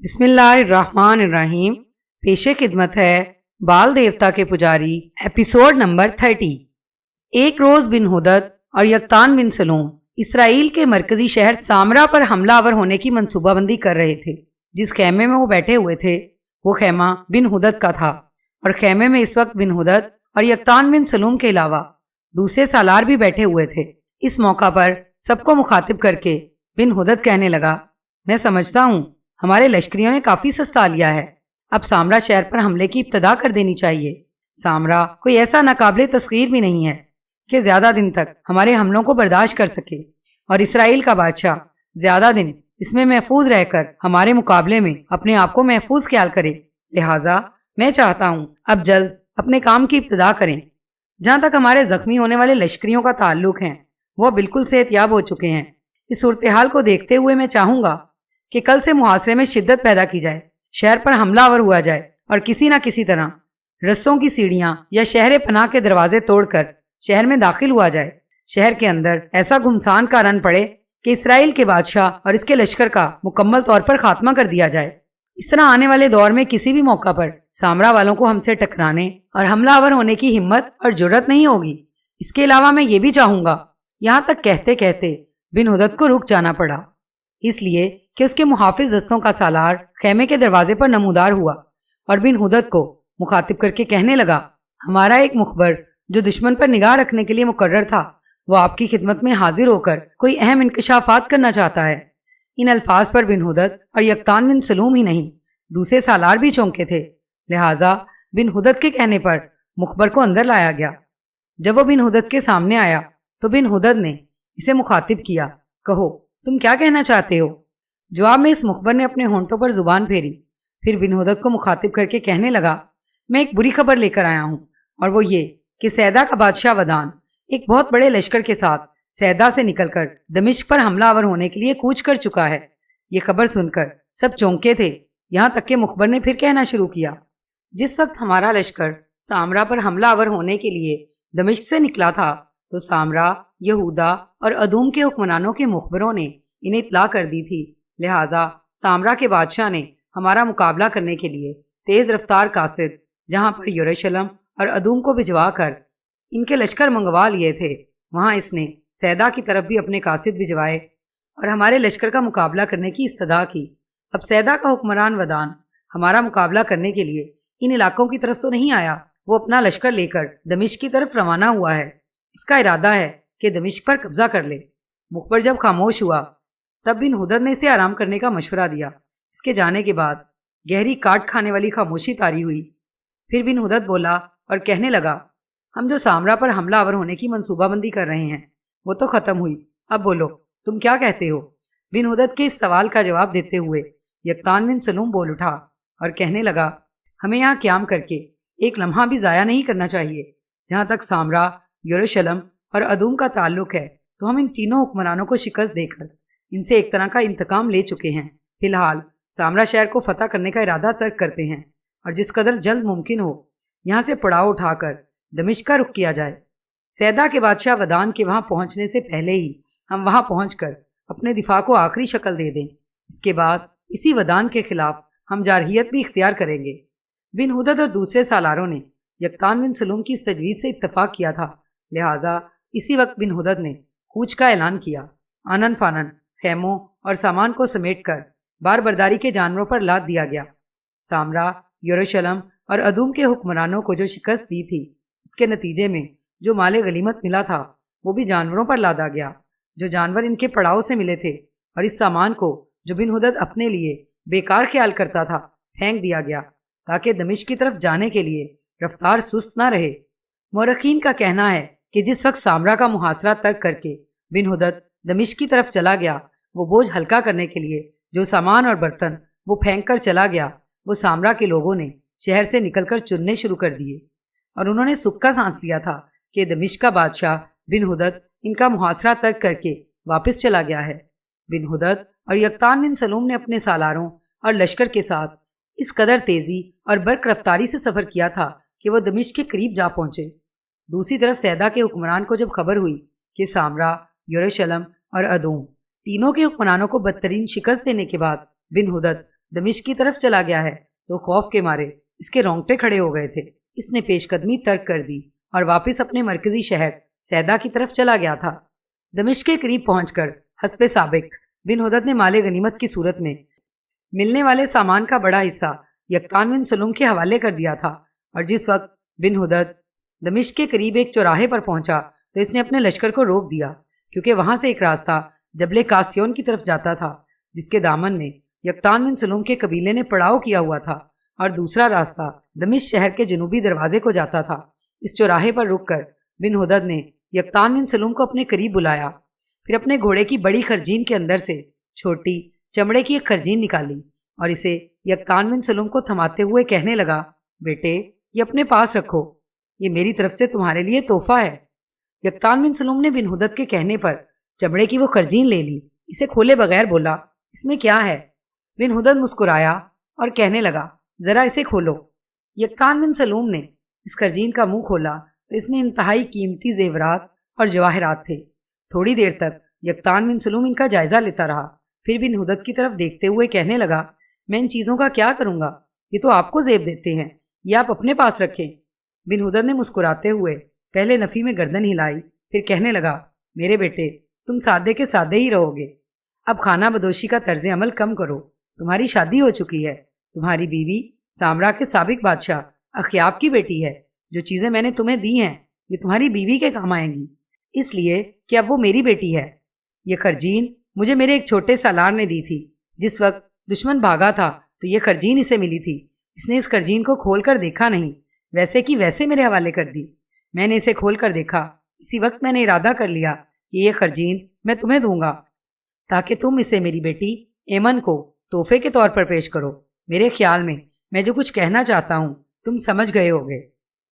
بسم اللہ الرحمن الرحیم۔ پیش خدمت ہے بال دیوتا کے پجاری ایپیسوڈ نمبر 30۔ ایک روز بن ہدد اور یکتان بن سلوم اسرائیل کے مرکزی شہر سامرا پر حملہ آور ہونے کی منصوبہ بندی کر رہے تھے۔ جس خیمے میں وہ بیٹھے ہوئے تھے وہ خیمہ بن ہدد کا تھا، اور خیمے میں اس وقت بن ہدد اور یکتان بن سلوم کے علاوہ دوسرے سالار بھی بیٹھے ہوئے تھے۔ اس موقع پر سب کو مخاطب کر کے بن ہدد کہنے لگا، میں سمجھتا ہوں ہمارے لشکریوں نے کافی سستا لیا ہے، اب سامرا شہر پر حملے کی ابتدا کر دینی چاہیے۔ سامرا کوئی ایسا ناقابل تسخیر بھی نہیں ہے کہ زیادہ دن تک ہمارے حملوں کو برداشت کر سکے، اور اسرائیل کا بادشاہ زیادہ دن اس میں محفوظ رہ کر ہمارے مقابلے میں اپنے آپ کو محفوظ خیال کرے۔ لہٰذا میں چاہتا ہوں اب جلد اپنے کام کی ابتدا کریں۔ جہاں تک ہمارے زخمی ہونے والے لشکریوں کا تعلق ہے وہ بالکل صحت یاب ہو چکے ہیں۔ اس صورتحال کو دیکھتے ہوئے میں چاہوں گا کہ کل سے محاصرے میں شدت پیدا کی جائے، شہر پر حملہ آور ہوا جائے، اور کسی نہ کسی طرح رسوں کی سیڑھیاں یا شہر پناہ کے دروازے توڑ کر شہر میں داخل ہوا جائے۔ شہر کے اندر ایسا گھمسان کا رن پڑے کہ اسرائیل کے بادشاہ اور اس کے لشکر کا مکمل طور پر خاتمہ کر دیا جائے۔ اس طرح آنے والے دور میں کسی بھی موقع پر سامرا والوں کو ہم سے ٹکرانے اور حملہ آور ہونے کی ہمت اور جرأت نہیں ہوگی۔ اس کے علاوہ میں یہ بھی چاہوں گا، یہاں تک کہتے کہتے بن ہدد کو رک جانا پڑا، اس لیے کہ اس کے محافظ دستوں کا سالار خیمے کے دروازے پر نمودار ہوا اور بن ہدد کو مخاطب کر کے کہنے لگا، ہمارا ایک مخبر جو دشمن پر نگاہ رکھنے کے لیے مقرر تھا وہ آپ کی خدمت میں حاضر ہو کر کوئی اہم انکشافات کرنا چاہتا ہے۔ ان الفاظ پر بن ہدد اور یکتان بن سلوم ہی نہیں دوسرے سالار بھی چونکے تھے۔ لہٰذا بن ہدد کے کہنے پر مخبر کو اندر لایا گیا۔ جب وہ بن ہدد کے سامنے آیا تو بن ہدد نے اسے مخاطب کیا، کہو تم کیا کہنا چاہتے ہو؟ جواب میں اس مخبر نے اپنے ہونٹوں پر زبان پھیری، پھر بن ہدد کو مخاطب کر کے کہنے لگا، میں ایک بری خبر لے کر آیا ہوں، اور وہ یہ کہ سیدا کا بادشاہ ودان ایک بہت بڑے لشکر کے ساتھ سیدا سے نکل کر دمشق پر حملہ آور ہونے کے لیے کوچ کر چکا ہے۔ یہ خبر سن کر سب چونکے تھے، یہاں تک کہ مخبر نے پھر کہنا شروع کیا، جس وقت ہمارا لشکر سامرا پر حملہ آور ہونے کے لیے دمشق سے نکلا تھا تو سامرا، یہودا اور ادوم کے حکمرانوں کے مخبروں نے انہیں اطلاع کر دی تھی۔ لہٰذا سامرا کے بادشاہ نے ہمارا مقابلہ کرنے کے لیے تیز رفتار قاصد جہاں پر یروشلم اور ادوم کو بھجوا کر ان کے لشکر منگوا لیے تھے، وہاں اس نے سیدا کی طرف بھی اپنے قاصد بھجوائے اور ہمارے لشکر کا مقابلہ کرنے کی استدعا کی۔ اب سیدا کا حکمران ودان ہمارا مقابلہ کرنے کے لیے ان علاقوں کی طرف تو نہیں آیا، وہ اپنا لشکر لے کر دمشق کی طرف روانہ ہوا ہے۔ اس کا ارادہ ہے کہ دمشق پر قبضہ کر لے۔ مخبر جب خاموش ہوا تب بن ہدد نے اسے آرام کرنے کا مشورہ دیا۔ اس کے جانے کے بعد گہری کاٹ کھانے والی خاموشی طاری ہوئی۔ پھر بن ہدد بولا اور کہنے لگا، ہم جو سامرا پر حملہ آور ہونے کی منصوبہ بندی کر رہے ہیں وہ تو ختم ہوئی، اب بولو تم کیا کہتے ہو؟ بن ہدد کے اس سوال کا جواب دیتے ہوئے یکتان بن سلوم بول اٹھا اور کہنے لگا، ہمیں یہاں قیام کر کے ایک لمحہ بھی ضائع نہیں کرنا چاہیے۔ جہاں تک سامرا، یروشلم اور ادوم کا تعلق ہے تو ہم ان تینوں حکمرانوں کو شکست دے کر ان سے ایک طرح کا انتقام لے چکے ہیں۔ فی الحال سامرا شہر کو فتح کرنے کا ارادہ ترک کرتے ہیں، اور جس قدر جلد ممکن ہو یہاں سے پڑاؤ اٹھا کر دمشق کا رخ کیا جائے۔ سیدا کے بادشاہ ودان کے وہاں پہنچنے سے پہلے ہی ہم وہاں پہنچ کر اپنے دفاع کو آخری شکل دے دیں۔ اس کے بعد اسی ودان کے خلاف ہم جارحیت بھی اختیار کریں گے۔ بن ہدد اور دوسرے سالاروں نے یکتان بن سلوم کی اس تجویز سے اتفاق کیا تھا، لہٰذا اسی وقت بن ہدد نے کوچ کا اعلان کیا۔ آنن فانن خیموں اور سامان کو سمیٹ کر بار برداری کے جانوروں پر لاد دیا گیا۔ سامرا، یروشلم اور ادوم کے حکمرانوں کو جو شکست دی تھی اس کے نتیجے میں جو مال غنیمت ملا تھا وہ بھی جانوروں پر لادا گیا۔ جو جانور ان کے پڑاؤ سے ملے تھے اور اس سامان کو جو بن ہدد اپنے لیے بیکار خیال کرتا تھا پھینک دیا گیا، تاکہ دمشق کی طرف جانے کے لیے رفتار سست نہ رہے۔ مورخین کا کہنا ہے کہ جس وقت سامرا کا محاصرہ ترک کر کے بن ہدد دمشق کی طرف چلا گیا، وہ بوجھ ہلکا کرنے کے لیے جو سامان اور برتن وہ پھینک کر چلا گیا وہ سامرا کے لوگوں نے شہر سے نکل کر چننے شروع کر دیے، اور انہوں نے سکھ کا سانس لیا تھا کہ دمشق کا بادشاہ بن ہدد ان کا محاصرہ ترک کر کے واپس چلا گیا ہے۔ بن ہدد اور یکتان بن سلوم نے اپنے سالاروں اور لشکر کے ساتھ اس قدر تیزی اور برق رفتاری سے سفر کیا تھا کہ وہ دمشق کے قریب جا پہنچے۔ دوسری طرف سیدا کے حکمران کو جب خبر ہوئی کہ سامرا، یروشلم اور ادوم تینوں کے حکمرانوں کو بدترین شکست دینے کے بعد بن ہدد دمشق کی طرف چلا گیا ہے، تو خوف کے مارے اس کے رونگٹے کھڑے ہو گئے تھے۔ اس نے پیش قدمی ترک کر دی اور واپس اپنے مرکزی شہر سیدا کی طرف چلا گیا تھا۔ دمشق کے قریب پہنچ کر حسب سابق بن ہدد نے مال غنیمت کی صورت میں ملنے والے سامان کا بڑا حصہ یقطان بن سلم کے حوالے کر دیا تھا، اور جس وقت بن ہدد دمشق کے قریب ایک چوراہے پر پہنچا تو اس نے اپنے لشکر کو روک دیا، کیونکہ وہاں سے ایک راستہ جبل کاسیون کی طرف جاتا تھا، جس کے دامن میں یقطان بن سلم کے قبیلے نے پڑاؤ کیا ہوا تھا، اور دوسرا راستہ دمشق شہر کے جنوبی دروازے کو جاتا تھا۔ اس چوراہے پر رک کر بن ہدد نے یقطان بن سلم کو اپنے قریب بلایا، پھر اپنے گھوڑے کی بڑی خرجین کے اندر سے چھوٹی چمڑے کی ایک خرجین نکالی اور اسے یقطان بن سلم کو تھماتے ہوئے کہنے لگا، بیٹے یہ اپنے پاس رکھو، یہ میری طرف سے تمہارے لیے تحفہ ہے۔ یقطان بن سلم نے بن ہدد کے کہنے پر چمڑے کی وہ خرجین لے لی، اسے کھولے بغیر بولا، اس میں کیا ہے؟ بن ہدد مسکرایا اور کہنے لگا، ذرا اسے کھولو۔ یقطان بن سلم نے اس خرجین کا منہ کھولا تو اس میں انتہائی قیمتی زیورات اور جواہرات تھے۔ تھوڑی دیر تک یقطان بن سلم ان کا جائزہ لیتا رہا، پھر بن ہدد کی طرف دیکھتے ہوئے کہنے لگا، میں ان چیزوں کا کیا کروں گا؟ یہ تو آپ کو زیب دیتے ہیں، یہ آپ اپنے پاس رکھیں۔ بن ہدد نے مسکراتے ہوئے پہلے نفی میں گردن ہلائی، پھر کہنے لگا، میرے بیٹے تم سادے کے سادے ہی رہو گے، اب خانہ بدوشی کا طرز عمل کم کرو، تمہاری شادی ہو چکی ہے، تمہاری بیوی سامرا کے سابق بادشاہ اخیاب کی بیٹی ہے، جو چیزیں میں نے تمہیں دی ہیں یہ تمہاری بیوی کے کام آئیں گی، اس لیے کہ اب وہ میری بیٹی ہے۔ یہ خرجین مجھے میرے ایک چھوٹے سالار نے دی تھی، جس وقت دشمن بھاگا تھا تو یہ خرجین اسے ملی تھی، اس نے اس خرجین کو کھول کر دیکھا نہیں، ویسے کی ویسے میرے حوالے کر دی۔ میں نے اسے کھول کر دیکھا، اسی وقت میں نے ارادہ کر لیا کہ یہ خرجین میں تمہیں دوں گا تاکہ تم اسے میری بیٹی ایمن کو تحفے کے طور پر پیش کرو۔ میرے خیال میں جو کچھ کہنا چاہتا ہوں تم سمجھ گئے ہوگے۔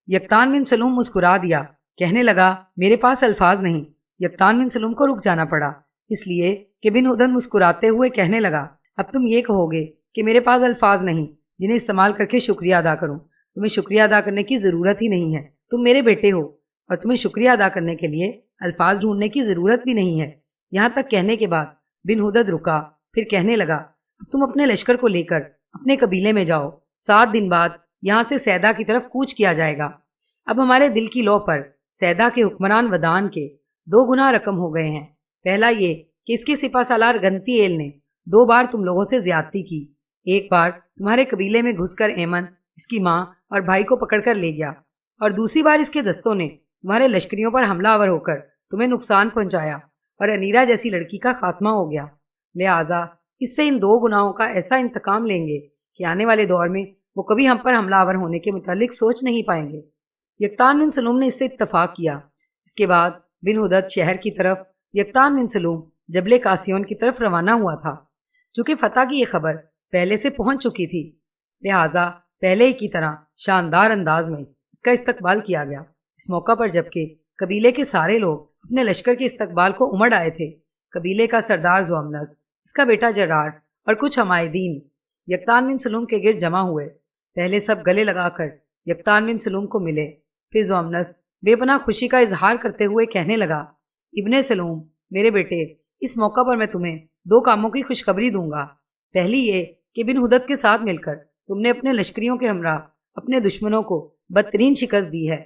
یقطان بن سلم مسکرا دیا، کہنے لگا، میرے پاس الفاظ نہیں۔ یقطان بن سلم کو رک جانا پڑا، اس لیے کہ بن ہدد مسکراتے ہوئے کہنے لگا، اب تم یہ کہو گے کہ میرے پاس الفاظ نہیں جنہیں استعمال کر کے شکریہ ادا کروں۔ تمہیں شکریہ ادا کرنے کی ضرورت ہی نہیں ہے، تم میرے بیٹے ہو، اور تمہیں شکریہ ادا کرنے کے لیے الفاظ ڈھونڈنے کی ضرورت بھی نہیں ہے۔ یہاں تک کہنے کے بعد بن ہدد رکا، پھر کہنے لگا، اب تم اپنے لشکر کو لے کر اپنے قبیلے میں جاؤ، 7 دن بعد یہاں سے سیدا کی طرف کوچ کیا جائے گا۔ اب ہمارے دل کی لو پر سیدا کے حکمران ودان کے 2 گنا رقم ہو گئے ہیں۔ پہلا یہ کہ اس کے سپہ سالار گنتی ایل نے 2 بار تم لوگوں سے زیادتی کی، ایک بار تمہارے قبیلے میں گھس کر ایمن، اس کی ماں اور بھائی کو پکڑ کر لے گیا، اور دوسری بار اس کے دستوں نے تمہارے لشکریوں پر حملہ آور ہو کر تمہیں نقصان پہنچایا اور انیرا جیسی لڑکی کا خاتمہ ہو گیا۔ لہٰذا اس سے ان 2 گناہوں کا ایسا انتقام لیں گے کہ آنے والے دور میں وہ کبھی ہم پر حملہ آور ہونے کے متعلق سوچ نہیں پائیں گے۔ یقطان بن سلم نے اس سے اتفاق کیا۔ اس کے بعد بن ہدد شہر کی طرف، یقطان بن سلم جبل کاسیون کی طرف روانہ ہوا تھا۔ چونکہ فتح کی یہ خبر پہلے سے پہنچ چکی تھی، لہٰذا پہلے ہی کی طرح شاندار انداز میں اس کا استقبال کیا گیا۔ اس موقع پر جبکہ قبیلے کے سارے لوگ اپنے لشکر کے استقبال کو امڑ آئے تھے، قبیلے کا سردار زومنس، اس کا بیٹا جرار اور کچھ حمایدین یقطان بن سلم کے گرد جمع ہوئے۔ پہلے سب گلے لگا کر یقطان بن سلم کو ملے، پھر زومنس بے پناہ خوشی کا اظہار کرتے ہوئے کہنے لگا، ابن سلم میرے بیٹے، اس موقع پر میں تمہیں 2 کاموں کی خوشخبری دوں گا۔ پہلی یہ کہ بن ہدد کے ساتھ مل کر تم نے اپنے لشکریوں کے ہمراہ اپنے دشمنوں کو بدترین شکست دی ہے،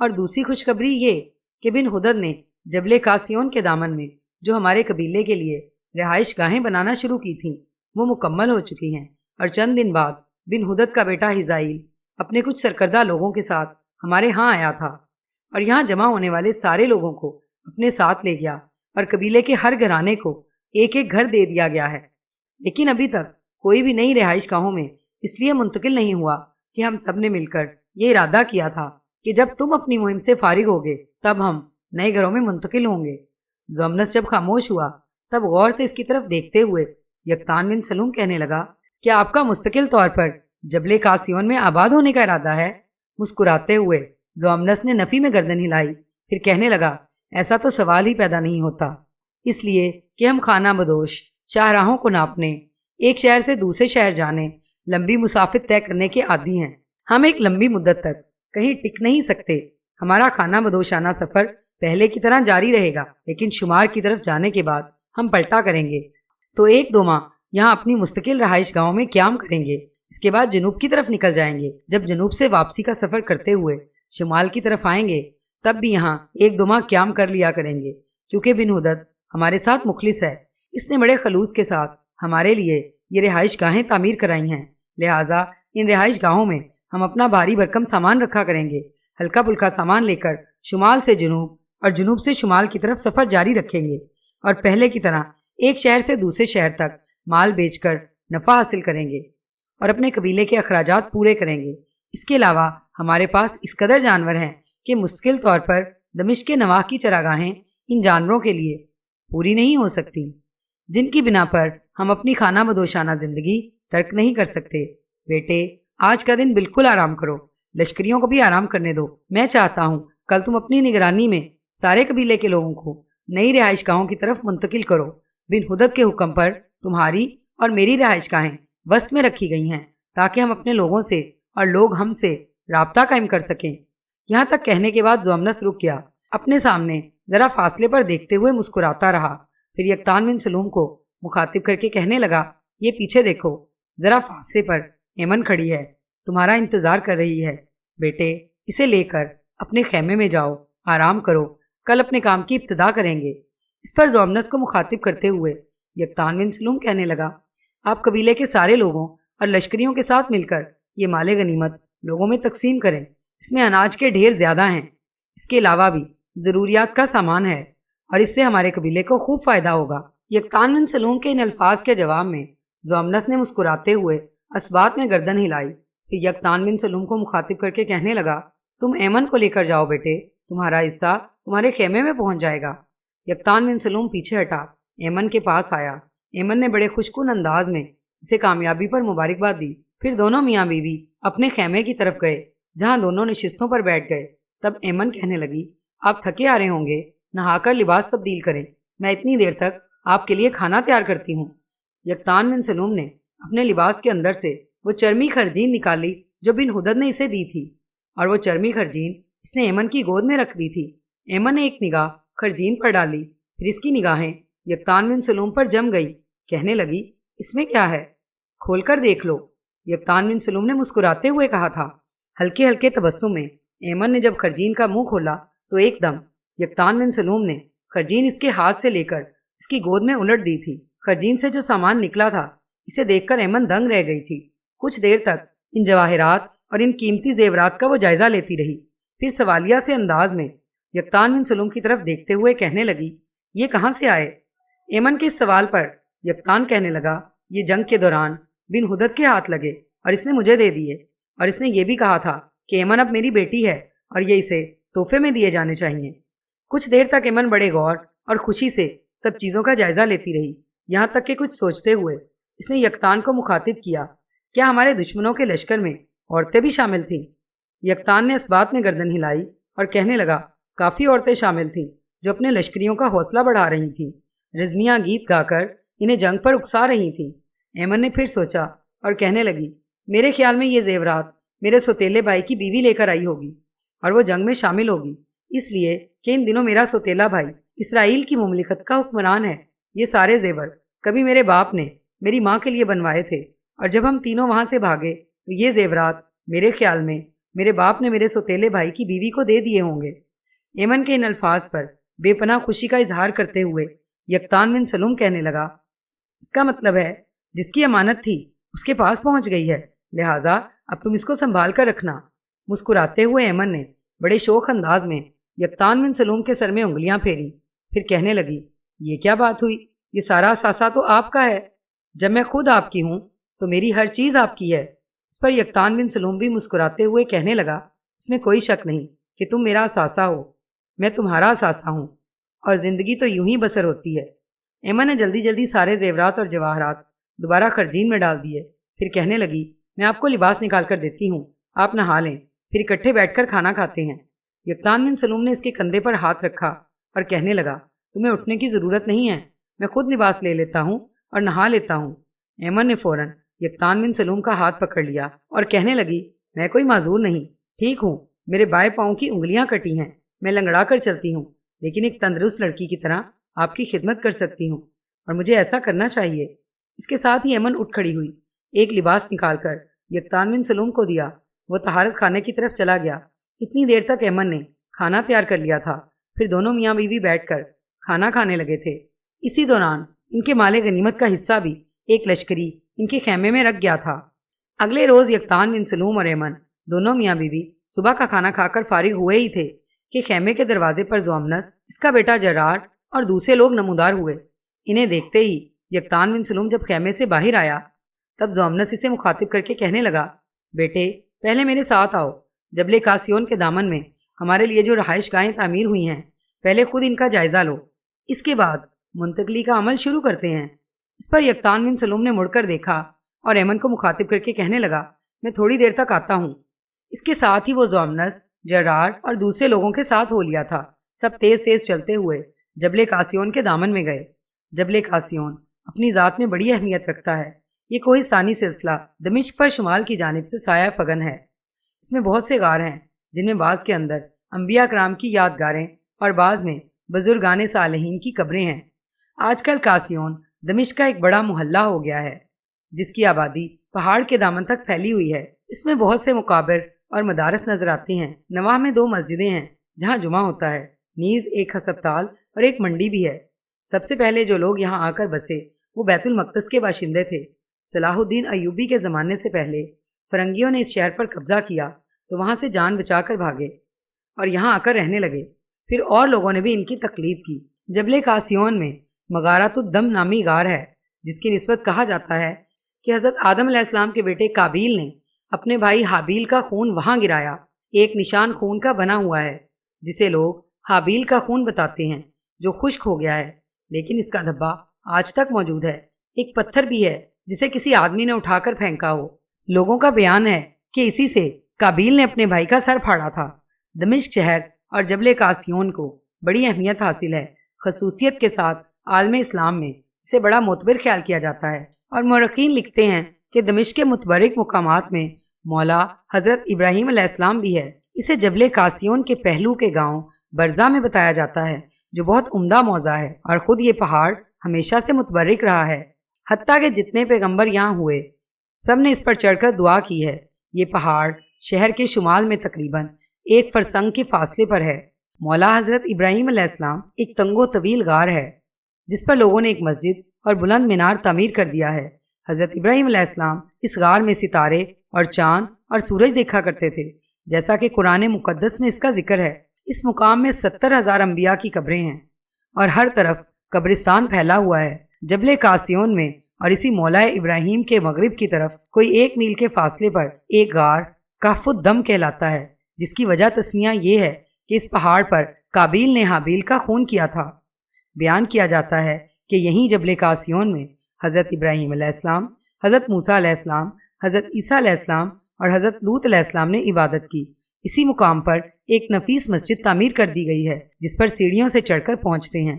اور دوسری خوشخبری یہ کہ بن ہدد نے جبل کاسیون کے دامن میں جو ہمارے قبیلے کے لیے رہائش گاہیں بنانا شروع کی تھیں وہ مکمل ہو چکی ہیں، اور چند دن بعد بن ہدد کا بیٹا ہزائیل اپنے کچھ سرکردہ لوگوں کے ساتھ ہمارے ہاں آیا تھا، اور یہاں جمع ہونے والے سارے لوگوں کو اپنے ساتھ لے گیا، اور قبیلے کے ہر گھرانے کو ایک ایک گھر دے دیا گیا ہے۔ لیکن ابھی تک کوئی بھی نئی رہائش گاہوں میں اس لیے منتقل نہیں ہوا کہ ہم سب نے مل کر یہ ارادہ کیا تھا کہ جب تم اپنی مہم سے فارغ ہوگے تب ہم نئے گھروں میں منتقل ہوں گے۔ زومنس جب خاموش ہوا تب غور سے اس کی طرف دیکھتے ہوئے یقطان بن سلم کہنے لگا، کیا آپ کا مستقل طور پر جبل کاسیون میں آباد ہونے کا ارادہ ہے؟ مسکراتے ہوئے زومنس نے نفی میں گردن ہلائی، پھر کہنے لگا، ایسا تو سوال ہی پیدا نہیں ہوتا، اس لیے کہ ہم خانہ بدوش، شاہراہوں کو ناپنے، ایک شہر سے دوسرے شہر جانے، لمبی مسافت طے کرنے کے عادی ہیں۔ ہم ایک لمبی مدت تک کہیں ٹک نہیں سکتے۔ ہمارا خانہ بدوشانہ سفر پہلے کی طرح جاری رہے گا، لیکن شمار کی طرف جانے کے بعد ہم پلٹا کریں گے، تو 1-2 ماہ یہاں اپنی مستقل رہائش گاہوں میں قیام کریں گے۔ اس کے بعد جنوب کی طرف نکل جائیں گے۔ جب جنوب سے واپسی کا سفر کرتے ہوئے شمال کی طرف آئیں گے تب بھی یہاں 1-2 ماہ قیام کر لیا کریں گے، کیونکہ بن ہدد ہمارے ساتھ مخلص ہے۔ اس نے بڑے خلوص کے ساتھ ہمارے لیے یہ رہائش گاہیں تعمیر کرائی ہیں، لہٰذا ان رہائش گاہوں میں ہم اپنا بھاری بھرکم سامان رکھا کریں گے۔ ہلکا پھلکا سامان لے کر شمال سے جنوب اور جنوب سے شمال کی طرف سفر جاری رکھیں گے، اور پہلے کی طرح ایک شہر سے دوسرے شہر تک مال بیچ کر نفع حاصل کریں گے اور اپنے قبیلے کے اخراجات پورے کریں گے۔ اس کے علاوہ ہمارے پاس اس قدر جانور ہیں کہ مستقل طور پر دمشق کے نواح کی چراگاہیں ان جانوروں کے لیے پوری نہیں ہو سکتی، جن کی بنا پر ہم اپنی خانہ بدوشانہ زندگی ترک نہیں کر سکتے۔ بیٹے، آج کا دن بالکل آرام کرو، لشکریوں کو بھی آرام کرنے دو۔ میں چاہتا ہوں کل تم اپنی نگرانی میں سارے قبیلے کے لوگوں کو نئی رہائش گاہوں کی طرف منتقل کرو۔ بن ہدد کے حکم پر تمہاری اور میری رہائش گاہیں وسط میں رکھی گئی ہیں تاکہ ہم اپنے لوگوں سے اور لوگ ہم سے رابطہ قائم کر سکیں۔ یہاں تک کہنے کے بعد زومنس رک گیا، اپنے سامنے ذرا فاصلے پر دیکھتے ہوئے مسکراتا رہا، پھر یکتان بن سلوم کو مخاطب کر کے کہنے لگا، یہ پیچھے دیکھو، ذرا فاصلے پر ایمن کھڑی ہے، تمہارا انتظار کر رہی ہے۔ بیٹے، اسے لے کر اپنے خیمے میں جاؤ، آرام کرو، کل اپنے کام کی ابتدا کریں گے۔ اس پر زومنس کو مخاطب کرتے ہوئے یکتان بن سلوم کہنے لگا، آپ قبیلے کے سارے لوگوں اور لشکریوں کے ساتھ مل کر یہ مال غنیمت لوگوں میں تقسیم کریں۔ اس میں اناج کے ڈھیر زیادہ ہیں، اس کے علاوہ بھی ضروریات کا سامان ہے اور اس سے ہمارے قبیلے کو خوب فائدہ ہوگا۔ یکتان بن سلوم کے ان الفاظ کے جواب میں زومنس نے مسکراتے ہوئے اسبات میں گردن ہلائی، پھر یکتان بن سلوم کو مخاطب کر کے کہنے لگا، تم ایمن کو لے کر جاؤ بیٹے، تمہارا حصہ تمہارے خیمے میں پہنچ جائے گا۔ یکتان بن سلوم پیچھے ہٹا، ایمن کے پاس آیا۔ ایمن نے بڑے خوشکن انداز میں اسے کامیابی پر مبارکباد دی، پھر دونوں میاں بیوی اپنے خیمے کی طرف گئے جہاں دونوں نشستوں پر بیٹھ گئے۔ تب ایمن کہنے لگی، آپ تھکے آ رہے ہوں گے، نہا کر لباس تبدیل کریں، میں اتنی دیر تک آپ کے لیے کھانا تیار کرتی ہوں۔ یکتان بن سلوم نے اپنے لباس کے اندر سے وہ چرمی خرجین نکالی جو بن ہدد نے اسے دی تھی، اور وہ چرمی خرجین اس نے ایمن کی گود میں رکھ دی تھی۔ ایمن نے ایک نگاہ خرجین پر ڈالی، پھر اس کی نگاہیں یکتان بن سلوم پر جم گئی، کہنے لگی، اس میں کیا ہے، کھول کر دیکھ لو۔ یکتان بن سلوم نے مسکراتے ہوئے کہا تھا۔ ہلکے ہلکے تبسم میں ایمن نے جب خرجین کا منہ کھولا تو ایک دم یکتان بن سلوم نے خرجین اس کے ہاتھ سے لے کر اس کی گود میں الٹ دی تھی۔ خرجین سے جو سامان نکلا تھا اسے دیکھ کر ایمن دنگ رہ گئی تھی۔ کچھ دیر تک ان جواہرات اور ان قیمتی زیورات کا وہ جائزہ لیتی رہی، پھر سوالیہ سے انداز میں یکتان بن سلوم کی طرف دیکھتے ہوئے کہنے لگی، یہ کہاں سے آئے؟ ایمن کے اس سوال پر یکتان کہنے لگا، یہ جنگ کے دوران بن ہدد کے ہاتھ لگے اور اس نے مجھے دے دیے، اور اس نے یہ بھی کہا تھا کہ ایمن اب میری بیٹی ہے اور یہ اسے تحفے میں دیے جانے چاہیے۔ کچھ دیر تک ایمن بڑے غور اور خوشی سے سب چیزوں کا جائزہ لیتی رہی، یہاں تک کہ کچھ سوچتے ہوئے اس نے یکتان کو مخاطب کیا، کیا ہمارے دشمنوں کے لشکر میں عورتیں بھی شامل تھیں؟ یکتان نے اس بات میں گردن ہلائی اور کہنے لگا، کافی عورتیں شامل تھیں جو اپنے لشکریوں کا حوصلہ بڑھا رہی تھیں، رزمیاں گیت گا کر انہیں جنگ پر اکسا رہی تھیں۔ ایمن نے پھر سوچا اور کہنے لگی، میرے خیال میں یہ زیورات میرے سوتیلے بھائی کی بیوی لے کر آئی ہوگی اور وہ جنگ میں شامل ہوگی، اس لیے کہ ان دنوں میرا سوتیلا بھائی اسرائیل کی مملکت کا حکمران ہے۔ یہ سارے زیور کبھی میرے باپ نے میری ماں کے لیے بنوائے تھے، اور جب ہم تینوں وہاں سے بھاگے تو یہ زیورات میرے خیال میں میرے باپ نے میرے سوتیلے بھائی کی بیوی کو دے دیے ہوں گے۔ ایمن کے ان الفاظ پر بے پناہ خوشی کا اظہار کرتے ہوئے یکتان بن سلوم کہنے لگا، اس کا مطلب ہے جس کی امانت تھی اس کے پاس پہنچ گئی ہے، لہٰذا اب تم اس کو سنبھال کر رکھنا۔ مسکراتے ہوئے ایمن نے بڑے شوخ انداز میں یکتان بن سلوم کے سر میں انگلیاں پھیری، پھر کہنے لگی، یہ کیا بات ہوئی، یہ سارا اثاثہ تو آپ کا ہے، جب میں خود آپ کی ہوں تو میری ہر چیز آپ کی ہے۔ اس پر یکتان بن سلوم بھی مسکراتے ہوئے کہنے لگا، اس میں کوئی شک نہیں کہ تم میرا اثاثہ ہو، میں تمہارا اثاثہ ہوں، اور زندگی تو یوں ہی بسر ہوتی ہے۔ ایمن نے جلدی جلدی سارے زیورات اور جواہرات دوبارہ خرجین میں ڈال دیے، پھر کہنے لگی، میں آپ کو لباس نکال کر دیتی ہوں، آپ نہا لیں، پھر اکٹھے بیٹھ کر کھانا کھاتے ہیں۔ یکتان بن سلوم نے اس کے کندھے پر ہاتھ رکھا اور کہنے لگا، تمہیں اٹھنے کی ضرورت نہیں ہے، میں خود لباس لے لیتا ہوں اور نہا لیتا ہوں۔ ایمن نے فوراً یکتان بن سلوم کا ہاتھ پکڑ لیا اور کہنے لگی، میں کوئی معذور نہیں، ٹھیک ہوں، میرے بائیں پاؤں کی انگلیاں کٹی ہیں، میں لنگڑا کر چلتی ہوں، لیکن ایک تندرست لڑکی کی طرح آپ کی خدمت کر سکتی ہوں، اور مجھے ایسا کرنا چاہیے۔ اس کے ساتھ ہی ایمن اٹھ کھڑی ہوئی، ایک لباس نکال کر یکتان بن سلوم کو دیا۔ وہ طہارت خانے کی طرف چلا گیا۔ اتنی دیر تک ایمن نے کھانا تیار کر لیا تھا، پھر دونوں میاں بیوی بیٹھ کر کھانا کھانے لگے تھے۔ اسی دوران ان کے مال غنیمت کا حصہ بھی ایک لشکری ان کے خیمے میں رکھ گیا تھا۔ اگلے روز یکتان بن سلوم اور ایمن دونوں میاں بیوی صبح کا کھانا کھا کر فارغ ہوئے ہی تھے کہ خیمے کے دروازے پر زومنس، اس کا بیٹا جرار اور دوسرے لوگ نمودار ہوئے۔ انہیں دیکھتے ہی یکتان بن سلوم جب خیمے سے باہر آیا تب زومنس اسے مخاطب کر کے کہنے لگا، بیٹے پہلے میرے ساتھ آؤ، جبل کاسیون کے دامن میں ہمارے لیے جو رہائش گاہیں تعمیر ہوئی ہیں پہلے خود ان کا جائزہ لو، اس کے بعد منتقلی کا عمل شروع کرتے ہیں۔ اس پر یکتان بن سلوم نے مڑ کر دیکھا اور ایمن کو مخاطب کر کے کہنے لگا، میں تھوڑی دیر تک آتا ہوں۔ اس کے ساتھ ہی وہ زومنس، جرار اور دوسرے لوگوں کے ساتھ ہو لیا تھا۔ سب تیز تیز چلتے ہوئے جبل کاسیون کے دامن میں گئے۔ جبل کاسیون اپنی ذات میں بڑی اہمیت رکھتا ہے۔ یہ کوہستانی سلسلہ دمشق پر شمال کی جانب سے سایہ فگن ہے۔ اس میں بہت سے غار ہیں، جن میں بعض کے اندر انبیاء کرام کی یادگاریں اور بعض میں بزرگان صالحین کی قبریں ہیں۔ آج کل کاسیون دمشق کا ایک بڑا محلہ ہو گیا ہے، جس کی آبادی پہاڑ کے دامن تک پھیلی ہوئی ہے۔ اس میں بہت سے مقابر اور مدارس نظر آتے ہیں۔ نواح میں 2 مسجدیں ہیں جہاں جمعہ ہوتا ہے، نیز ایک ہسپتال اور ایک منڈی بھی ہے۔ سب سے پہلے جو لوگ یہاں آ کر بسے وہ بیت المقدس کے باشندے تھے۔ صلاح الدین ایوبی کے زمانے سے پہلے فرنگیوں نے اس شہر پر قبضہ کیا تو وہاں سے جان بچا کر بھاگے اور یہاں آ کر رہنے لگے۔ پھر اور لوگوں نے بھی ان کی تقلید کی۔ جبل کاسیون میں مغارات الدم نامی غار ہے، جس کی نسبت کہا جاتا ہے کہ حضرت آدم علیہ السلام کے بیٹے قابیل نے اپنے بھائی حابیل کا خون وہاں گرایا۔ ایک نشان خون کا بنا ہوا ہے جسے لوگ حابیل کا خون بتاتے ہیں، جو خشک ہو گیا ہے، لیکن اس کا دھبا آج تک موجود ہے۔ ایک پتھر بھی ہے جسے کسی آدمی نے اٹھا کر پھینکا ہو۔ لوگوں کا بیان ہے کہ اسی سے قابیل نے اپنے بھائی کا سر پھاڑا تھا۔ دمشق شہر اور جبل کاسیون کو بڑی اہمیت حاصل ہے۔ خصوصیت کے ساتھ عالم اسلام میں اسے بڑا معتبر خیال کیا جاتا ہے، اور مورخین لکھتے ہیں کہ دمشق کے متبرک مقامات میں مولا حضرت ابراہیم علیہ السلام بھی ہے۔ اسے جبل کاسیون کے پہلو کے گاؤں برزا میں بتایا جاتا ہے، جو بہت عمدہ موضع ہے، اور خود یہ پہاڑ ہمیشہ سے متبرک رہا ہے۔ حتیٰ کہ جتنے پیغمبر یہاں ہوئے سب نے اس پر چڑھ کر دعا کی ہے۔ یہ پہاڑ شہر کے شمال میں تقریباً 1 فرسنگ کے فاصلے پر ہے۔ مولا حضرت ابراہیم علیہ السلام ایک تنگ و طویل غار ہے جس پر لوگوں نے ایک مسجد اور بلند مینار تعمیر کر دیا ہے۔ حضرت ابراہیم علیہ السلام اس غار میں ستارے اور چاند اور سورج دیکھا کرتے تھے، جیسا کہ قرآن مقدس میں اس کا ذکر ہے۔ اس مقام میں 70,000 انبیاء کی قبریں ہیں اور ہر طرف قبرستان پھیلا ہوا ہے۔ جبل کاسیون میں اور اسی مولا ابراہیم کے مغرب کی طرف کوئی 1 میل کے فاصلے پر ایک غار کہف الدم کہلاتا ہے، جس کی وجہ تسمیہ یہ ہے کہ اس پہاڑ پر قابیل نے حابیل کا خون کیا تھا۔ بیان کیا جاتا ہے کہ یہیں جبل کاسیون میں حضرت ابراہیم علیہ السلام، حضرت موسیٰ علیہ السلام، حضرت عیسیٰ علیہ السلام اور حضرت لوط علیہ السلام نے عبادت کی۔ اسی مقام پر ایک نفیس مسجد تعمیر کر دی گئی ہے جس پر سیڑھیوں سے چڑھ کر پہنچتے ہیں۔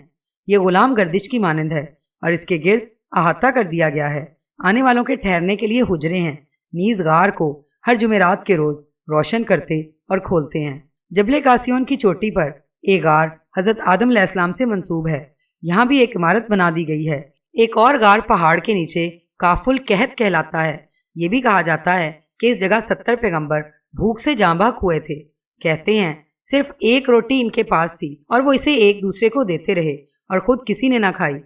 یہ غلام گردش کی مانند ہے اور اس کے گرد احاطہ کر دیا گیا ہے۔ آنے والوں کے ٹھہرنے کے لیے حجرے ہیں۔ نیز غار کو ہر جمعرات کے روز روشن کرتے اور کھولتے ہیں۔ جبل کاسیون کی چوٹی پر ایک غار حضرت آدم علیہ السلام سے منسوب ہے، یہاں بھی ایک عمارت بنا دی گئی ہے۔ ایک اور غار پہاڑ کے نیچے کاف الکہت کہلاتا ہے۔ یہ بھی کہا جاتا ہے کہ اس جگہ 70 پیغمبر بھوک سے جاں بحق ہوئے تھے۔ کہتے ہیں صرف 1 روٹی ان کے پاس تھی اور وہ اسے ایک دوسرے کو دیتے رہے اور خود کسی نے نہ کھائی۔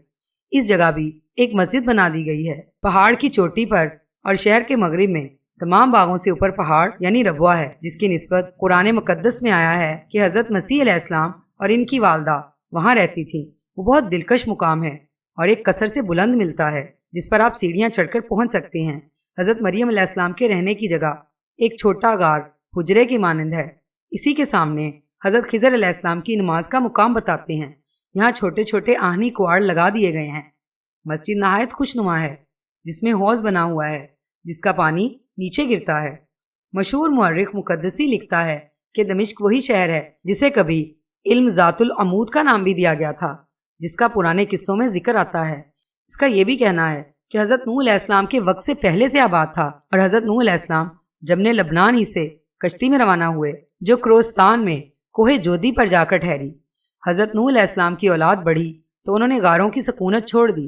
اس جگہ بھی ایک مسجد بنا دی گئی ہے۔ پہاڑ کی چوٹی پر اور شہر کے مغرب میں تمام باغوں سے اوپر پہاڑ یعنی ربوہ ہے، جس کی نسبت قرآن مقدس میں آیا ہے کہ حضرت مسیح علیہ السلام اور ان کی والدہ وہاں رہتی تھیں۔ وہ بہت دلکش مقام ہے اور ایک قصر سے بلند ملتا ہے جس پر آپ سیڑھیاں چڑھ کر پہنچ سکتے ہیں۔ حضرت مریم علیہ السلام کے رہنے کی جگہ ایک چھوٹا غار حجرے کی مانند ہے۔ اسی کے سامنے حضرت خضر علیہ السلام کی نماز کا مقام بتاتے ہیں۔ یہاں چھوٹے چھوٹے آہنی کواڑ لگا دیے گئے ہیں۔ مسجد نہایت خوش نما ہے، جس میں حوض بنا ہوا ہے جس کا پانی نیچے گرتا ہے۔ مشہور مورخ مقدسی لکھتا ہے کہ دمشق وہی شہر ہے جسے کبھی علم ذات العمود کا نام بھی دیا گیا تھا، جس کا پرانے قصوں میں ذکر آتا ہے۔ اس کا یہ بھی کہنا ہے کہ حضرت نوح علیہ السلام کے وقت سے پہلے سے آباد تھا، اور حضرت نوح علیہ السلام جبن لبنان ہی سے کشتی میں روانہ ہوئے جو کروستان میں کوہ جودی پر جا کر ٹھہری۔ حضرت نوح علیہ السلام کی اولاد بڑھی تو انہوں نے غاروں کی سکونت چھوڑ دی۔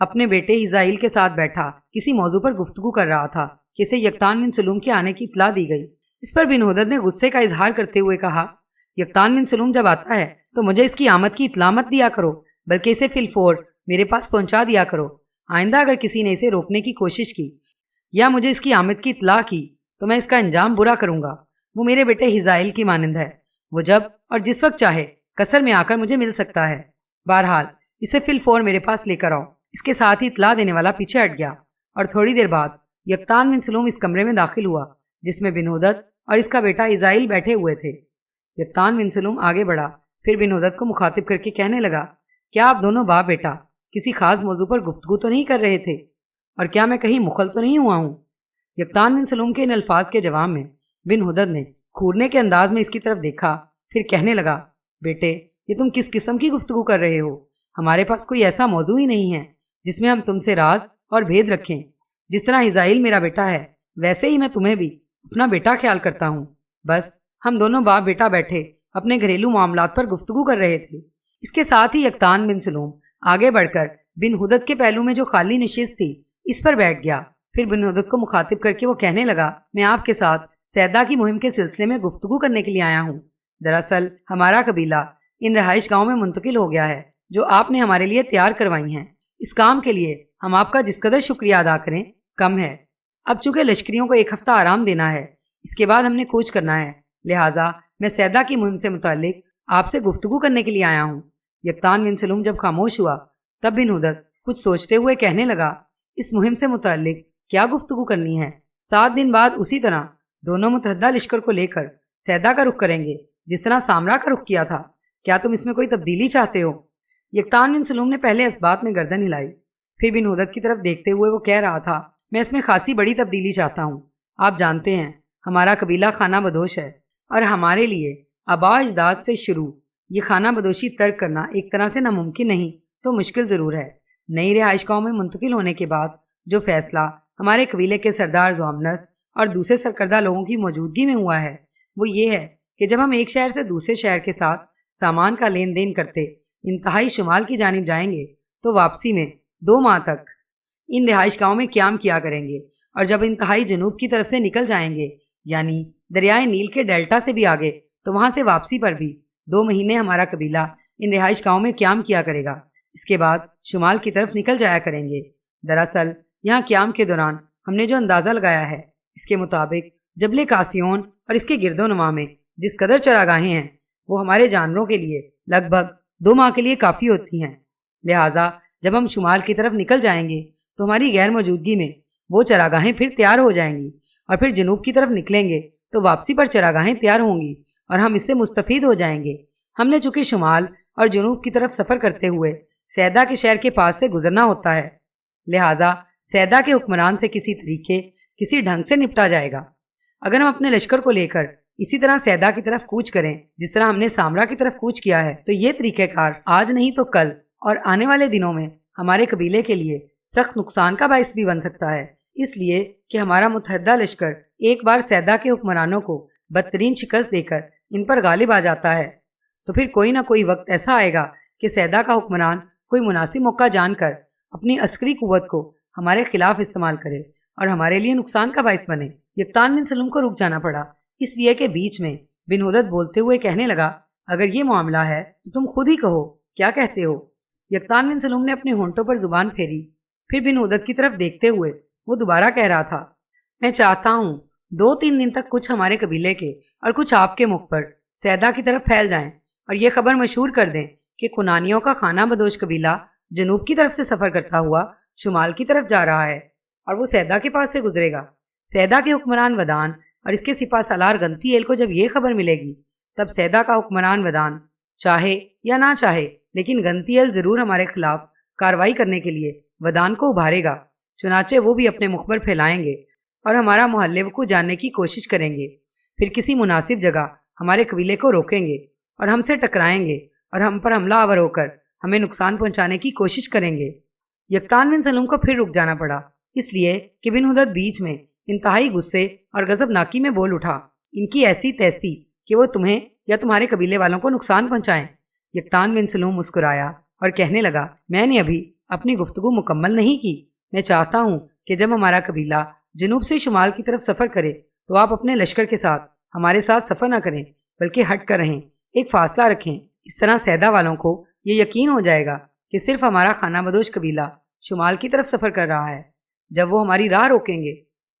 اپنے بیٹے ہزائیل کے ساتھ بیٹھا کسی موضوع پر گفتگو کر رہا تھا کہ اسے یقطان بن سلوم کے آنے کی اطلاع دی گئی۔ اس پر بن ہدد نے غصے کا اظہار کرتے ہوئے کہا، یقطان بن سلوم جب آتا ہے تو مجھے اس کی آمد کی اطلاع مت دیا کرو، بلکہ اسے فی الفور میرے پاس پہنچا دیا کرو۔ آئندہ اگر کسی نے اسے روکنے کی کوشش کی یا مجھے اس کی آمد کی اطلاع کی تو میں اس کا انجام برا کروں گا۔ وہ میرے بیٹے ہزائیل کی مانند ہے، وہ جب اور جس وقت چاہے قصر میں آ کر مجھے مل سکتا ہے۔ بہرحال اسے فی الفور میرے پاس لے کر آؤ۔ اس کے ساتھ ہی اطلاع دینے والا پیچھے ہٹ گیا اور تھوڑی دیر بعد یقطان بن سلوم اس کمرے میں داخل ہوا جس میں بن ہدد اور اس کا بیٹا ہزائیل بیٹھے ہوئے تھے۔ یقطان بن سلوم آگے بڑھا، پھر بن ہدد کو مخاطب کر کے کہنے لگا، کیا آپ دونوں باپ بیٹا کسی خاص موضوع پر گفتگو تو نہیں کر رہے تھے؟ اور کیا میں کہیں مخل تو نہیں ہوا ہوں؟ یقطان بن سلوم کے ان الفاظ کے جواب میں بن ہدد نے کھورنے کے انداز میں اس کی طرف دیکھا، پھر کہنے لگا، بیٹے یہ تم کس قسم کی گفتگو کر رہے ہو؟ ہمارے پاس کوئی ایسا موضوع ہی نہیں ہے جس میں ہم تم سے راز اور بھید رکھیں۔ جس طرح ہزائیل میرا بیٹا ہے ویسے ہی میں تمہیں بھی اپنا بیٹا خیال کرتا ہوں۔ بس ہم دونوں باپ بیٹا بیٹھے اپنے گھریلو معاملات پر گفتگو کر رہے تھے۔ اس کے ساتھ ہی یقطان بن سلوم آگے بڑھ کر بن ہدد کے پہلو میں جو خالی نشست تھی اس پر بیٹھ گیا۔ پھر بن ہدد کو مخاطب کر کے وہ کہنے لگا، میں آپ کے ساتھ سیدہ کی مہم کے سلسلے میں گفتگو کرنے کے لیے آیا ہوں۔ دراصل ہمارا قبیلہ ان رہائش گاہوں میں منتقل ہو گیا ہے جو آپ نے ہمارے لیے تیار کروائی ہیں۔ اس کام کے لیے ہم آپ کا جس قدر شکریہ ادا کریں کم ہے۔ اب چونکہ لشکریوں کو ایک ہفتہ آرام دینا ہے، اس کے بعد ہم نے کوچ کرنا ہے، لہٰذا میں سیدہ کی مہم سے متعلق آپ سے گفتگو کرنے کے لیے آیا ہوں۔ یقطان بن سلوم جب خاموش ہوا تب بن ہدد کچھ سوچتے ہوئے کہنے لگا، اس مہم سے متعلق کیا گفتگو کرنی ہے؟ 7 دن بعد اسی طرح دونوں متحدہ لشکر کو لے کر سیدہ کا رخ کریں گے جس طرح سامرا کا رخ کیا تھا۔ کیا تم اس میں کوئی تبدیلی چاہتے ہو؟ یقطان بن سلوم نے پہلے اس بات میں گردن ہلائی، پھر بن ہدد کی طرف دیکھتے ہوئے وہ کہہ رہا تھا، میں اس میں خاصی بڑی تبدیلی چاہتا ہوں۔ آپ جانتے ہیں ہمارا قبیلہ خانہ بدوش ہے اور ہمارے لیے آباء اجداد سے شروع یہ خانہ بدوشی ترک کرنا ایک طرح سے ناممکن نہیں تو مشکل ضرور ہے۔ نئی رہائش گاہوں میں منتقل ہونے کے بعد جو فیصلہ ہمارے قبیلے کے سردار ضوامنس اور دوسرے سرکردہ لوگوں کی موجودگی میں ہوا ہے وہ یہ ہے کہ جب ہم ایک شہر سے دوسرے شہر کے ساتھ سامان کا لین دین کرتے انتہائی شمال کی جانب جائیں گے تو واپسی میں 2 ماہ تک ان رہائش گاہوں میں قیام کیا کریں گے، اور جب انتہائی جنوب کی طرف سے نکل جائیں گے یعنی دریائے نیل کے ڈیلٹا سے بھی آگے تو وہاں سے واپسی پر بھی 2 مہینے ہمارا قبیلہ ان رہائش گاہوں میں قیام کیا کرے گا۔ اس کے بعد شمال کی طرف نکل جایا کریں گے۔ دراصل یہاں قیام کے دوران ہم نے جو اندازہ لگایا ہے اس کے مطابق جبل کاسیون اور اس کے گرد و نواح میں جس قدر چراگاہیں ہیں وہ ہمارے جانوروں کے لیے لگ بھگ 2 ماہ کے لیے کافی ہوتی ہیں۔ لہٰذا جب ہم شمال کی طرف نکل جائیں گے تو ہماری غیر موجودگی میں وہ چراگاہیں پھر تیار ہو جائیں گی، اور پھر جنوب کی طرف نکلیں گے تو واپسی پر چراگاہیں تیار ہوں گی اور ہم اس سے مستفید ہو جائیں گے۔ ہم نے چونکہ شمال اور جنوب کی طرف سفر کرتے ہوئے سیدہ کے شہر کے پاس سے گزرنا ہوتا ہے، لہٰذا سیدہ کے حکمران سے کسی طریقے کسی ڈھنگ سے نپٹا جائے گا۔ اگر ہم اپنے لشکر کو لے کر اسی طرح سیدہ کی طرف کوچ کریں جس طرح ہم نے سامرا کی طرف کوچ کیا ہے تو یہ طریقہ کار آج نہیں تو کل اور آنے والے دنوں میں ہمارے قبیلے کے لیے سخت نقصان کا باعث بھی بن سکتا ہے، اس لیے کہ ہمارا متحدہ لشکر ایک بار سیدہ کے حکمرانوں کو بدترین شکست دے کر ان پر غالب آ جاتا ہے تو پھر کوئی نہ کوئی وقت ایسا آئے گا کہ سیدہ کا حکمران کوئی مناسب موقع جان کر اپنی عسکری قوت کو ہمارے خلاف استعمال کرے اور ہمارے لیے نقصان کا باعث بنے۔ یقطان بن سلوم کو رک جانا پڑا، اس لیے کہ بیچ میں بن ہدد بولتے ہوئے کہنے لگا، اگر یہ معاملہ ہے تو تم خود ہی کہو کیا کہتے ہو؟ یقطان بن سلوم نے اپنے ہونٹوں پر زبان پھیری، پھر بن ہدد کی طرف دیکھتے ہوئے وہ دوبارہ کہہ رہا تھا، میں چاہتا ہوں 2-3 دن تک کچھ ہمارے قبیلے کے اور کچھ آپ کے مخ پر سیدہ کی طرف پھیل جائیں اور یہ خبر مشہور کر دیں کہ کنانیوں کا خانہ بدوش قبیلہ جنوب کی طرف سے سفر کرتا ہوا شمال کی طرف جا رہا ہے اور وہ سیدہ کے پاس سے گزرے گا۔ سیدہ کے حکمران ودان اور اس کے سپہ سالار گنتی ایل کو جب یہ خبر ملے گی تب سیدہ کا حکمران ودان چاہے یا نہ چاہے لیکن گنتی ایل ضرور ہمارے خلاف کارروائی کرنے کے لیے ودان کو ابھارے گا، چنانچہ وہ بھی اپنے مخبر پھیلائیں گے اور ہمارا محلے کو جاننے کی کوشش کریں گے، پھر کسی مناسب جگہ ہمارے قبیلے کو روکیں گے اور ہم سے ٹکرائیں گے اور ہم پر حملہ آور ہو کر ہمیں نقصان پہنچانے کی کوشش کریں گے۔ یقطان بن سلوم کو پھر رک جانا پڑا، اس لیے کہ بن ہدد بیچ میں انتہائی غصے اور غضبناکی میں بول اٹھا، ان کی ایسی تیسی کہ وہ تمہیں یا تمہارے قبیلے والوں کو نقصان پہنچائیں۔ یقطان بن سلوم مسکرایا اور کہنے لگا، میں نے ابھی اپنی گفتگو مکمل نہیں کی۔ میں چاہتا ہوں کہ جب ہمارا قبیلہ جنوب سے شمال کی طرف سفر کرے تو آپ اپنے لشکر کے ساتھ ہمارے ساتھ سفر نہ کریں بلکہ ہٹ کر رہیں، ایک فاصلہ رکھیں۔ اس طرح سیدہ والوں کو یہ یقین ہو جائے گا کہ صرف ہمارا خانہ بدوش قبیلہ شمال کی طرف سفر کر رہا ہے۔ جب وہ ہماری راہ روکیں گے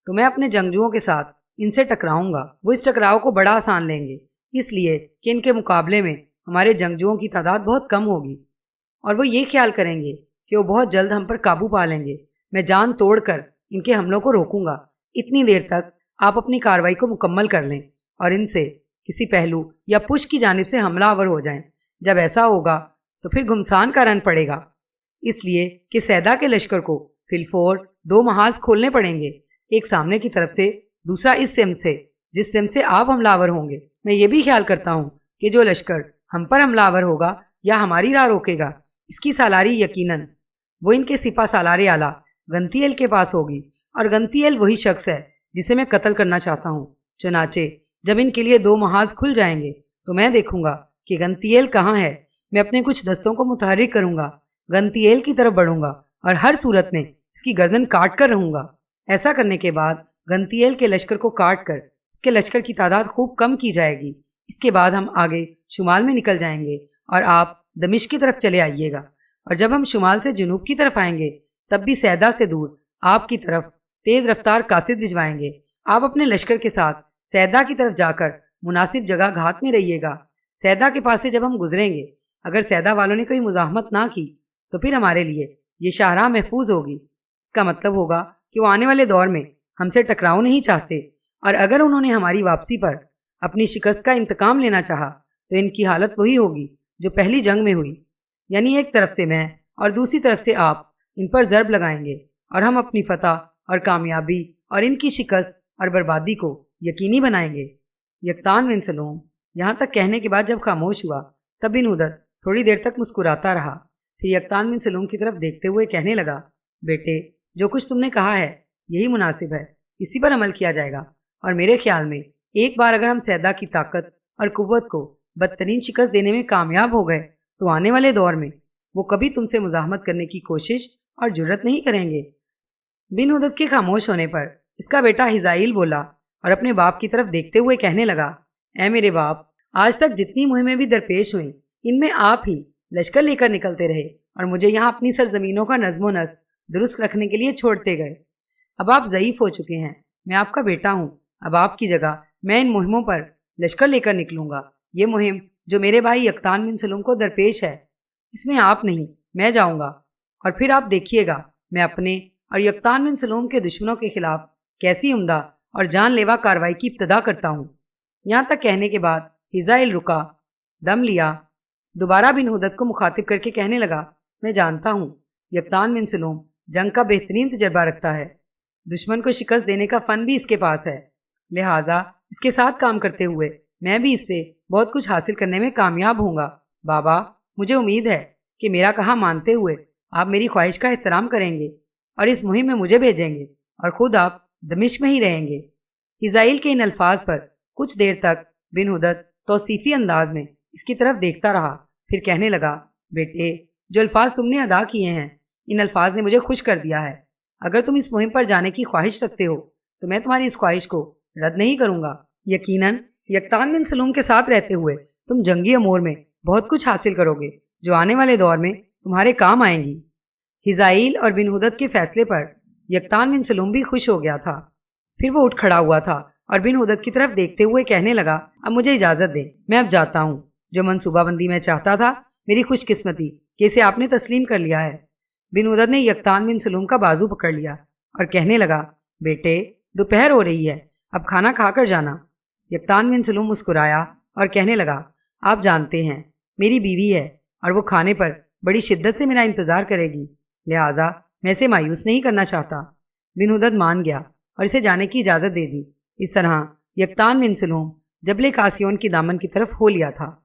تو میں اپنے جنگجوؤں کے ساتھ ان سے ٹکراؤں گا۔ وہ اس ٹکراؤ کو بڑا آسان لیں گے، اس لیے کہ ان کے مقابلے میں ہمارے جنگجوؤں کی تعداد بہت کم ہوگی، اور وہ یہ خیال کریں گے کہ وہ بہت جلد ہم پر قابو پا لیں گے۔ میں جان توڑ کر ان کے حملوں کو روکوں گا۔ اتنی دیر تک آپ اپنی کارروائی کو مکمل کر لیں اور ان سے کسی پہلو یا پشت کی جانب سے حملہ آور ہو جائیں۔ جب ایسا ہوگا تو پھر گھمسان کا رن پڑے گا، اس لیے کہ سیدہ کے لشکر کو فی الفور 2 محاذ کھولنے پڑیں گے، ایک سامنے کی طرف سے، دوسرا اس سمت سے جس سمت سے آپ حملہ آور ہوں گے۔ میں یہ بھی خیال کرتا ہوں کہ جو لشکر ہم پر حملہ آور ہوگا یا ہماری راہ روکے گا، اس کی سالاری یقیناً وہ ان کے سپہ سالار اعلیٰ گنتیل کے پاس ہوگی، اور گنتیل وہی شخص ہے جسے میں قتل کرنا چاہتا ہوں۔ چنانچہ جب ان کے لیے 2 محاذ کھل جائیں گے تو میں دیکھوں گا کہ گنتیل کہاں ہے۔ میں اپنے کچھ دستوں کو متحرک کروں گا، گنتیل کی طرف بڑھوں گا اور ہر صورت میں اس کی گردن کاٹ کر رہوں گا۔ ایسا کرنے کے بعد گنتیل کے لشکر کو کاٹ کر اس کے لشکر کی تعداد خوب کم کی جائے گی۔ اس کے بعد ہم آگے شمال میں نکل جائیں گے اور آپ دمشق کی طرف چلے آئیے گا، اور جب ہم شمال سے جنوب کی طرف آئیں گے تب بھی سیدہ سے دور آپ کی طرف تیز رفتار قاصد بھجوائیں گے۔ آپ اپنے لشکر کے ساتھ سیدہ کی طرف جا کر مناسب جگہ گھات میں رہیے گا۔ سیدہ کے پاس سے جب ہم گزریں گے، اگر سیدہ والوں نے کوئی مزاحمت نہ کی تو پھر ہمارے لیے یہ شاہراہ محفوظ ہوگی۔ اس کا مطلب ہوگا کہ وہ آنے والے دور میں ہم سے ٹکراؤ نہیں چاہتے، اور اگر انہوں نے ہماری واپسی پر اپنی شکست کا انتقام لینا چاہا تو ان کی حالت وہی ہوگی جو پہلی جنگ میں ہوئی، یعنی ایک طرف سے میں اور دوسری طرف سے آپ ان پر ضرب لگائیں گے، اور ہم اپنی فتح اور کامیابی اور ان کی شکست اور بربادی کو یقینی بنائیں گے۔ یکتان بن سلوم یہاں تک کہنے کے بعد جب خاموش ہوا تب بن ہدد تھوڑی دیر تک مسکراتا رہا، پھر یکتان بن سلوم کی طرف دیکھتے ہوئے کہنے لگا، بیٹے، جو کچھ تم نے کہا ہے یہی مناسب ہے، اسی پر عمل کیا جائے گا، اور میرے خیال میں ایک بار اگر ہم سیدہ کی طاقت اور قوت کو بدترین شکست دینے میں کامیاب ہو گئے تو آنے والے دور میں وہ کبھی تم سے مزاحمت کرنے کی کوشش اور جرت نہیں کریں گے۔ بن ہدد کے خاموش ہونے پر اس کا بیٹا حزائیل بولا اور اپنے باپ کی طرف دیکھتے ہوئے کہنے لگا، اے میرے باپ، آج تک جتنی مہمیں بھی درپیش ہوئیں ان میں آپ ہی لشکر لے کر نکلتے رہے اور مجھے یہاں اپنی سرزمینوں کا نظم و نسق درست رکھنے کے لیے چھوڑتے گئے۔ اب آپ ضعیف ہو چکے ہیں، میں آپ کا بیٹا ہوں، اب آپ کی جگہ میں ان مہموں پر لشکر لے کر نکلوں گا۔ یہ مہم جو میرے بھائی یکتان بن سلوم کو درپیش ہے، اس میں آپ نہیں میں جاؤں گا، اور پھر آپ دیکھیے گا میں اپنے اور یکتان بن سلوم کے دشمنوں کے خلاف کیسی عمدہ اور جان لیوا کارروائی کی ابتدا کرتا ہوں۔ یہاں تک کہنے کے بعد حزائیل رکا، دم لیا، دوبارہ بن ہدد کو مخاطب کر کے کہنے لگا، میں جانتا ہوں یکتان بن سلوم جنگ کا بہترین تجربہ رکھتا ہے، دشمن کو شکست دینے کا فن بھی اس کے پاس ہے، لہٰذا اس کے ساتھ کام کرتے ہوئے میں بھی اس سے بہت کچھ حاصل کرنے میں کامیاب ہوں گا۔ بابا، مجھے امید ہے کہ میرا کہا مانتے ہوئے آپ میری خواہش کا احترام کریں گے اور اس مہم میں مجھے بھیجیں گے، اور خود آپ دمشق میں ہی رہیں گے۔ حزائیل کے ان الفاظ پر کچھ دیر تک بن ہدد توصیفی انداز میں اس کی طرف دیکھتا رہا، پھر کہنے لگا، بیٹے، جو الفاظ تم نے ادا کیے ہیں ان الفاظ نے مجھے خوش کر دیا ہے۔ اگر تم اس مہم پر جانے کی خواہش رکھتے ہو تو میں تمہاری اس خواہش کو رد نہیں کروں گا۔ یقیناً یکتان بن سلوم کے ساتھ رہتے ہوئے تم جنگی امور میں بہت کچھ حاصل کرو گے جو آنے والے دور میں تمہارے کام آئیں گی۔ حزائیل اور بن ہدد کے فیصلے پر یکتان بن سلوم بھی خوش ہو گیا تھا، پھر وہ اٹھ کھڑا ہوا تھا اور بن ہدد کی طرف دیکھتے ہوئے کہنے لگا، اب مجھے اجازت دیں، میں اب جاتا ہوں۔ جو منصوبہ بندی میں چاہتا تھا، میری خوش قسمتی کہ اسے آپ نے تسلیم کر لیا ہے۔ بن ہدد نے یکتان بن سلوم کا بازو پکڑ لیا اور کہنے لگا، بیٹے، دوپہر ہو رہی ہے، اب کھانا کھا کر جانا۔ یکتان بن سلوم مسکرایا اور کہنے لگا، آپ جانتے ہیں میری بیوی ہے اور وہ کھانے پر بڑی شدت سے میرا انتظار کرے گی، لہٰذا میں اسے مایوس نہیں کرنا چاہتا۔ بن ہدد مان گیا اور اسے جانے کی اجازت دے دی۔ اس طرح یکتان بن سلوم جبل کاسیون کی دامن کی طرف ہو لیا تھا۔